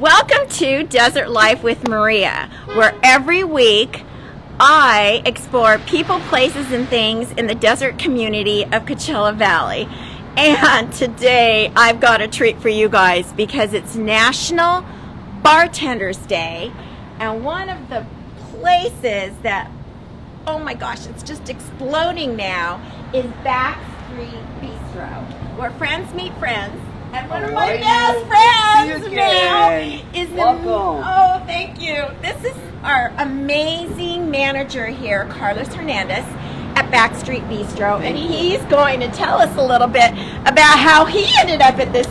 Welcome to Desert Life with Maria, where every week I explore people, places, and things in the desert community of Coachella Valley. And today I've got a treat for you guys because it's National Bartender's Day, and one of the places that, oh my gosh, it's just exploding now is Backstreet Bistro, where friends meet friends. And one of my best friends now is oh, thank you. This is our amazing manager here, Carlos Hernandez at Backstreet Bistro, and he's going to tell us a little bit about how he ended up at this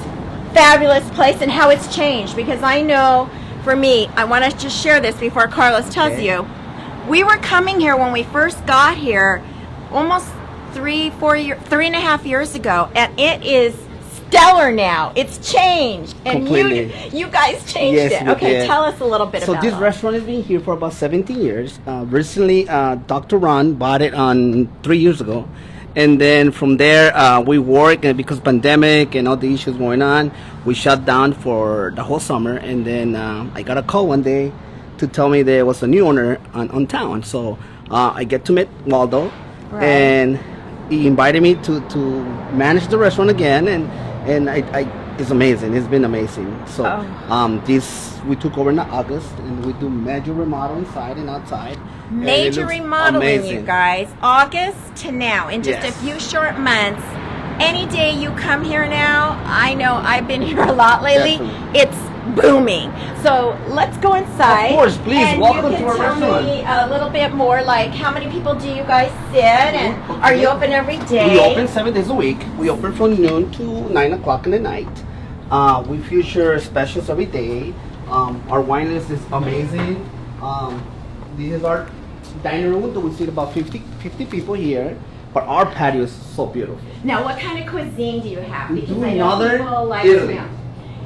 fabulous place and how it's changed. Because I know, for me, I want to just share this before Carlos tells you. We were coming here when we first got here, almost 3.5 years ago, and it is stellar now. It's changed, and you guys changed it. Okay, tell us a little bit about it. So this restaurant has been here for about 17 years. Recently, Dr. Ron bought it on 3 years ago, and then from there we worked, and because pandemic and all the issues going on, we shut down for the whole summer. And then I got a call one day to tell me there was a new owner on town. So I get to meet Waldo, and he invited me to manage the restaurant again, and it's amazing. It's been amazing. So we took over in August, and we do major remodel inside and outside. Major remodeling, you guys. August to now, in just a few short months. Any day you come here now, I know I've been here a lot lately. Definitely. It's booming. So let's go inside. Of course, please. And welcome you to our can restaurant. tell me a little bit more, like how many people do you guys sit, and are you open every day? We open 7 days a week. We open from noon to 9 o'clock in the night. We feature specials every day. Our wine list is amazing. This is our dining room. We see about 50 people here. But our patio is so beautiful. Now, what kind of cuisine do you have? We Because do I know Northern people like Italy.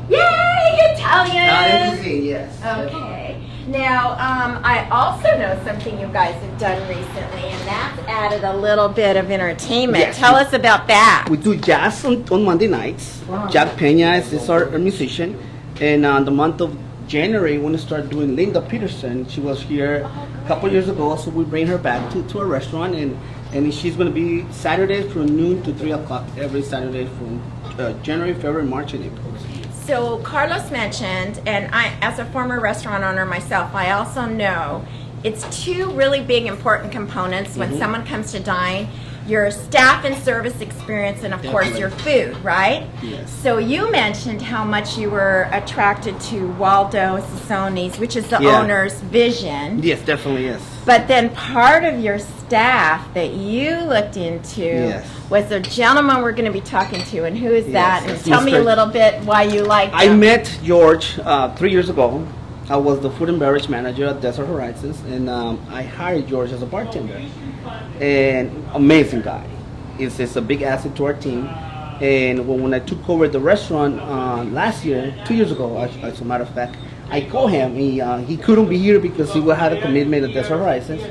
Yay, Italian! Italian cuisine, yes. Okay. Now, I also know something you guys have done recently, and that's added a little bit of entertainment. Yes, Tell us about that. We do jazz on Monday nights. Wow. Jack Pena is our musician. And the month of January, we're going to start doing Linda Peterson. She was here a couple years ago, so we bring her back to our restaurant, and she's going to be Saturdays from noon to 3 o'clock every Saturday from January, February, March, and April. So Carlos mentioned, and I, as a former restaurant owner myself, I also know it's two really big important components when someone comes to dine: your staff and service experience, and of course your food, right? Yes. So you mentioned how much you were attracted to Waldo Sassoni's, which is the owner's vision. Yes, definitely, yes. But then part of your staff that you looked into was a gentleman we're going to be talking to, and who is that? And tell me a little bit why you liked him. I met George 3 years ago. I was the food and beverage manager at Desert Horizons, and I hired George as a bartender. And amazing guy. It's a big asset to our team. And when I took over the restaurant last year, 2 years ago, as a matter of fact, I called him. He couldn't be here because he had a commitment at Desert Horizons.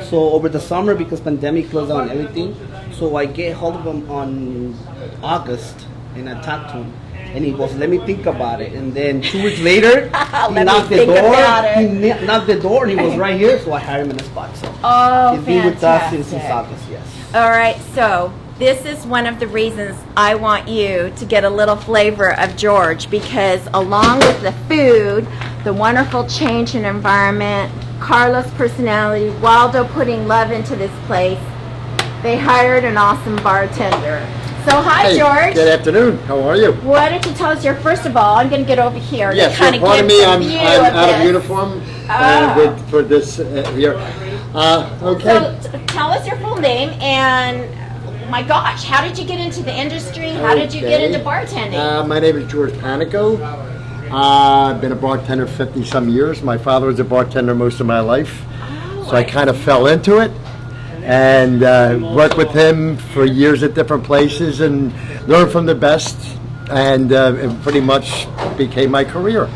So over the summer, because pandemic closed down everything, so I get hold of him on August, and I talked to him. And he goes, let me think about it. And then 2 weeks later, he knocked the door. He knocked the door, and he was right here. So I hired him in the spot. So he's been with us since August. Yes. All right. So this is one of the reasons I want you to get a little flavor of George, because along with the food, the wonderful change in environment, Carlos' personality, Waldo putting love into this place, they hired an awesome bartender. So hi, George. Good afternoon. How are you? Why don't you tell us first of all, I'm going to get over here. Yes, kind of pardon me, I'm out of uniform for this here. Okay. So tell us your full name, and my gosh, how did you get into the industry? How did you get into bartending? My name is George Panico. I've been a bartender 50-some years. My father was a bartender most of my life, so I kind of fell into it. And worked with him for years at different places and learned from the best, and it pretty much became my career.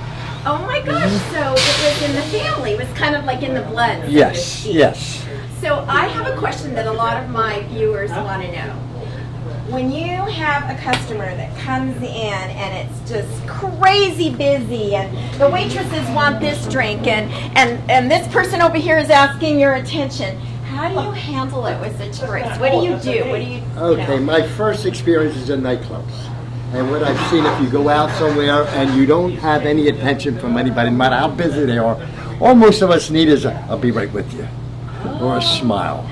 Oh my gosh, so it was in the family, it was kind of like in the blood. So yes. So I have a question that a lot of my viewers want to know. when you have a customer that comes in and it's just crazy busy and the waitresses want this drink and this person over here is asking your attention, how do you handle it with such grace? What do you do? What do you Okay, my first experience is in nightclubs. And what I've seen, if you go out somewhere and you don't have any attention from anybody, no matter how busy they are, all most of us need is a, I'll be right with you, or a smile.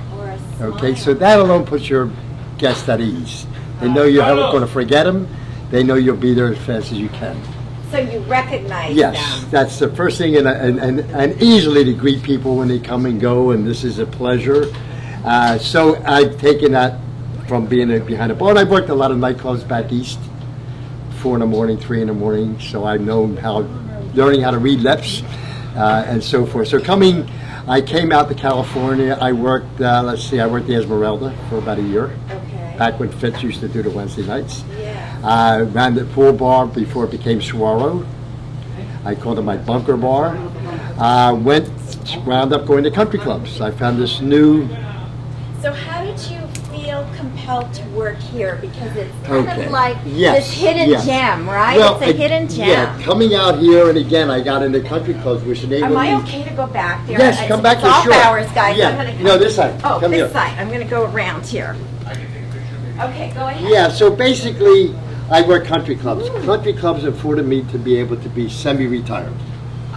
Okay, so that alone puts your guests at ease. They know you're not going to forget them. They know you'll be there as fast as you can. So you recognize Yes, them. that's the first thing, and easily to greet people when they come and go, and this is a pleasure. So I've taken that from being behind a bar, and I've worked a lot of nightclubs back east, 4 in the morning, 3 in the morning, so I know learning how to read lips and so forth. So I came out to California. I worked, I worked the Esmeralda for about a year. Okay. Back when Fitz used to do the Wednesday nights. Yeah. Ran the pool bar before it became Saguaro. I called it my bunker bar. Wound up going to country clubs. I found this new. So how did you feel compelled to work here? Because it's kind Okay. of like Yes, this hidden yes. gem, right? Well, It's a hidden gem. Yeah, coming out here, and again, I got into country clubs, which enabled Am I me. okay to go back there? Yes, come back it's here, off sure. hours, guys. Yeah, I'm gonna no, this side. Oh, Come this here. side. I'm going to go around here. Okay, go ahead. Yeah, so basically, I work country clubs. Country clubs afforded me to be able to be semi-retired.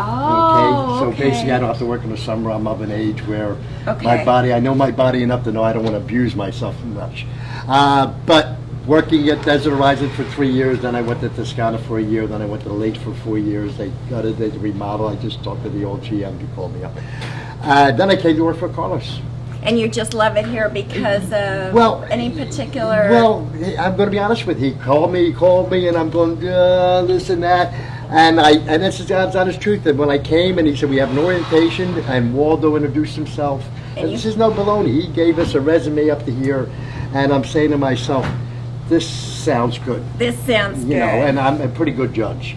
Oh, So basically, I don't have to work in the summer. I'm of an age where Okay. I know my body enough to know I don't want to abuse myself too much. But working at Desert Horizon for 3 years, then I went to Toscana for a year, then I went to the Lake for 4 years. They gutted the remodel. I just talked to the old GM who called me up. Then I came to work for Carlos. And you just love it here because of any particular... Well, I'm going to be honest with you. He called me, and I'm going, this and that. And this is God's honest truth. And when I came, and he said, we have an orientation, and Waldo introduced himself. And this is no baloney. He gave us a resume up to here, and I'm saying to myself, this sounds good. This sounds good. You know, and I'm a pretty good judge.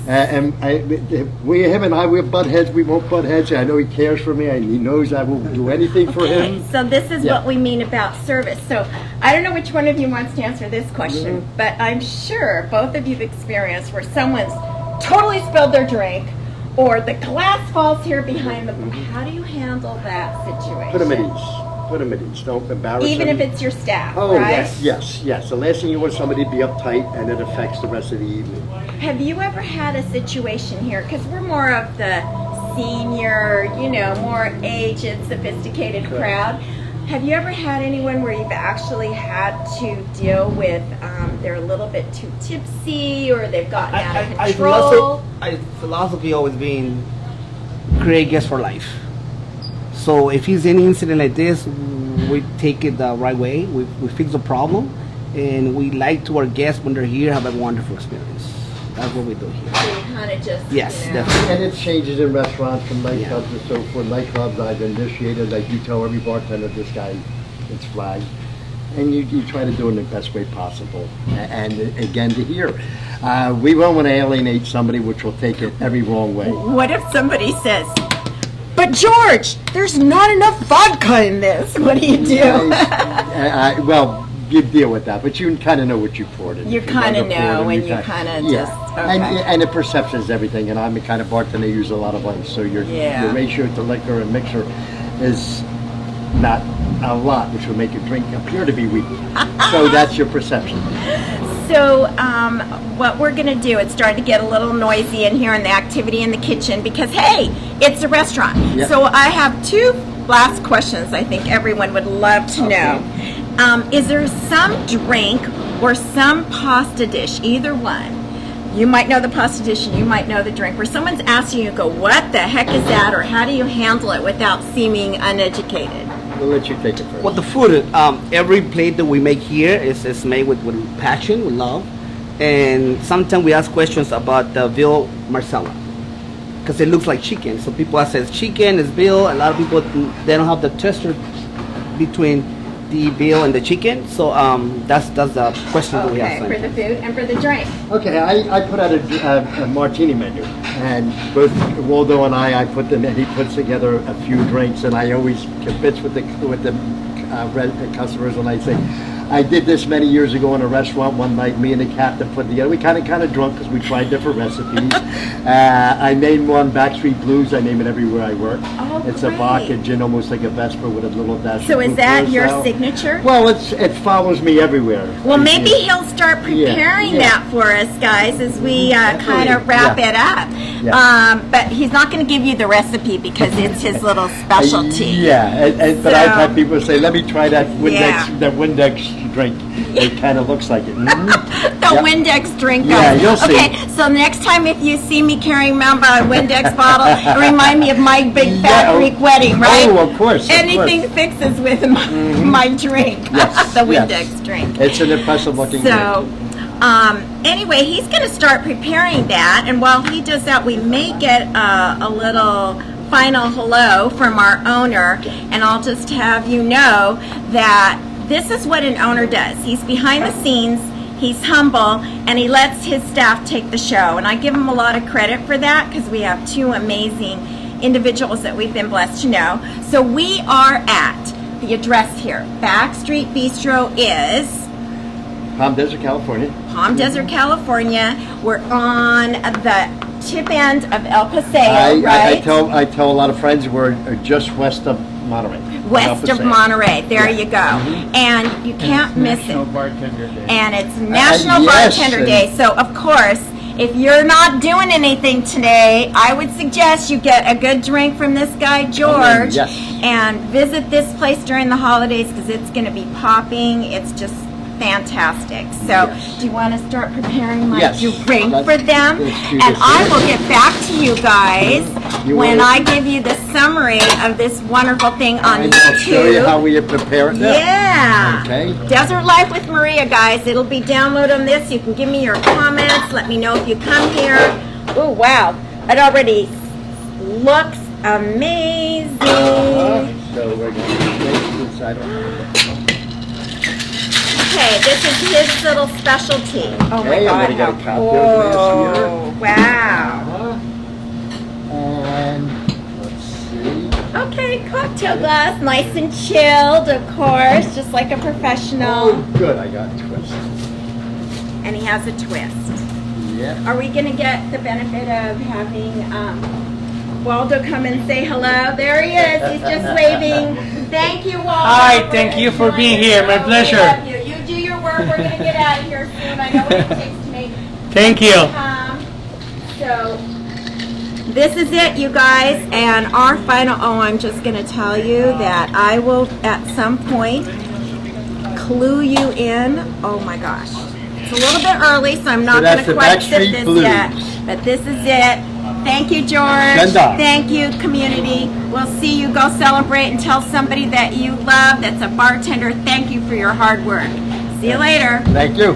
Him and I, we're butt heads. We won't butt heads. I know he cares for me, and he knows I will do anything for him. So this is what we mean about service. So I don't know which one of you wants to answer this question, but I'm sure both of you've experienced where someone's totally spilled their drink, or the glass falls here behind them. How do you handle that situation? Put them at ease. Put them at ease. Don't embarrass Even them. if it's your staff, Oh, right? yes. The last thing you want somebody to be uptight, and it affects the rest of the evening. Have you ever had a situation here, because we're more of the senior, more aged, sophisticated crowd. Have you ever had anyone where you've actually had to deal with they're a little bit too tipsy or they've gotten out of control? My philosophy always been create guests for life. So if he's any incident like this, we take it the right way. We fix the problem, and we like to our guests when they're here have a wonderful experience. That's what we do here. So you kind of just Yes, definitely. And it changes in restaurants from nightclubs and so forth. Nightclubs I've initiated, like you tell every bartender, this guy, it's flagged. And you try to do it in the best way possible. And again, to hear, we don't want to alienate somebody which will take it every wrong way. What if somebody says, but George, there's not enough vodka in this? What do you do? Well, you deal with that, but you kind of know what you poured in. You kind of know, and you kind of just, okay. And the perception is everything, and I'm the kind of bartender who uses a lot of ice, so your ratio to liquor and mixer is not a lot, which will make your drink appear to be weak. So that's your perception. So what we're going to do, it's starting to get a little noisy in here in the activity in the kitchen because, hey, it's a restaurant. Yep. So I have two last questions I think everyone would love to know. Is there some drink or some pasta dish, either one? You might know the pasta dish and you might know the drink, where someone's asking you, go, what the heck is that? Or how do you handle it without seeming uneducated? We'll let you take it first. Well, the food, every plate that we make here is made with passion, with love. And sometimes we ask questions about the veal marsala, because it looks like chicken. So people ask, it's chicken, it's veal. A lot of people, they don't have the tester between the veal and the chicken. So that's the question that we ask. Okay, for the food and for the drink. Okay, I put out a martini menu, and both Waldo and I put them, and he puts together a few drinks, and I always convince with the customers, and I say, I did this many years ago in a restaurant one night. Me and the captain put together. We kind of drunk because we tried different recipes. I named one Backstreet Blues. I name it everywhere I work. Oh, it's great. a vodka gin, almost like a Vesper with a little dash. So of is that blue your curacao. signature? Well, it follows me everywhere. Well, maybe he'll start preparing Yeah. that for us, guys, as we kind of wrap it up. Yeah. But he's not going to give you the recipe because it's his little specialty. Yeah, but I've had people say, "Let me try that Windex, Yeah. that Windex drink." It kind of looks like it. Mm-hmm. The Yep. Windex drink. Yeah, guys. you'll see. Okay, so next time if you see me carrying around a Windex bottle, remind me of my big fat Yeah, Greek wedding, right? Oh, of course. Anything fixes with my drink, Yes, the Windex yes. drink. It's an impressive looking drink. So, anyway, he's going to start preparing that, and while he does that, we may get a little final hello from our owner, and I'll just have you know that this is what an owner does. He's behind the scenes, he's humble, and he lets his staff take the show, and I give him a lot of credit for that because we have two amazing individuals that we've been blessed to know. So we are at the address here. Backstreet Bistro is Palm Desert, California. Palm Desert, California. We're on the tip end of El Paseo, right? I tell a lot of friends we're just west of Monterey. West of Monterey. There you go. And you can't miss National it. Bartender Day. And it's National yes, Bartender and- Day. So, of course, if you're not doing anything today, I would suggest you get a good drink from this guy, George, yes. and visit this place during the holidays because it's going to be popping. It's just fantastic. So, Yes. do you want to start preparing my Yes. drink Let's- for them? let's do And this. I will get back to you guys You when will. I give you the summary of this wonderful thing on I'll YouTube. show you how we prepare it now. Yeah. Okay. Desert Life with Maria, guys. It'll be download on this. You can give me your comments. Let me know if you come here. Oh, wow. It already looks amazing. So we're going to make this. I don't Okay, this is his little specialty. Oh my Okay, God. I'm gonna get a how cocktail glass cool. Wow. And let's see. Okay, cocktail glass, nice and chilled, of course, just like a professional. Oh, good. I got a twist. And he has a twist. Yeah. Are we going to get the benefit of having Waldo come and say hello? There he is. He's just waving. Thank you, Waldo. Hi, thank you for being here. My pleasure. We love you. You do your work. We're going to get out of here soon. I know what it takes to make Thank you. So this is it, you guys, and our final. Oh, I'm just going to tell you that I will at some point clue you in. Oh my gosh, it's a little bit early, so I'm not going that's to the quite sit Backstreet this Blues. yet. But this is it. Thank you, George. Ganda. Thank you, community. We'll see you. Go celebrate and tell somebody that you love that's a bartender. Thank you for your hard work. See you later. Thank you.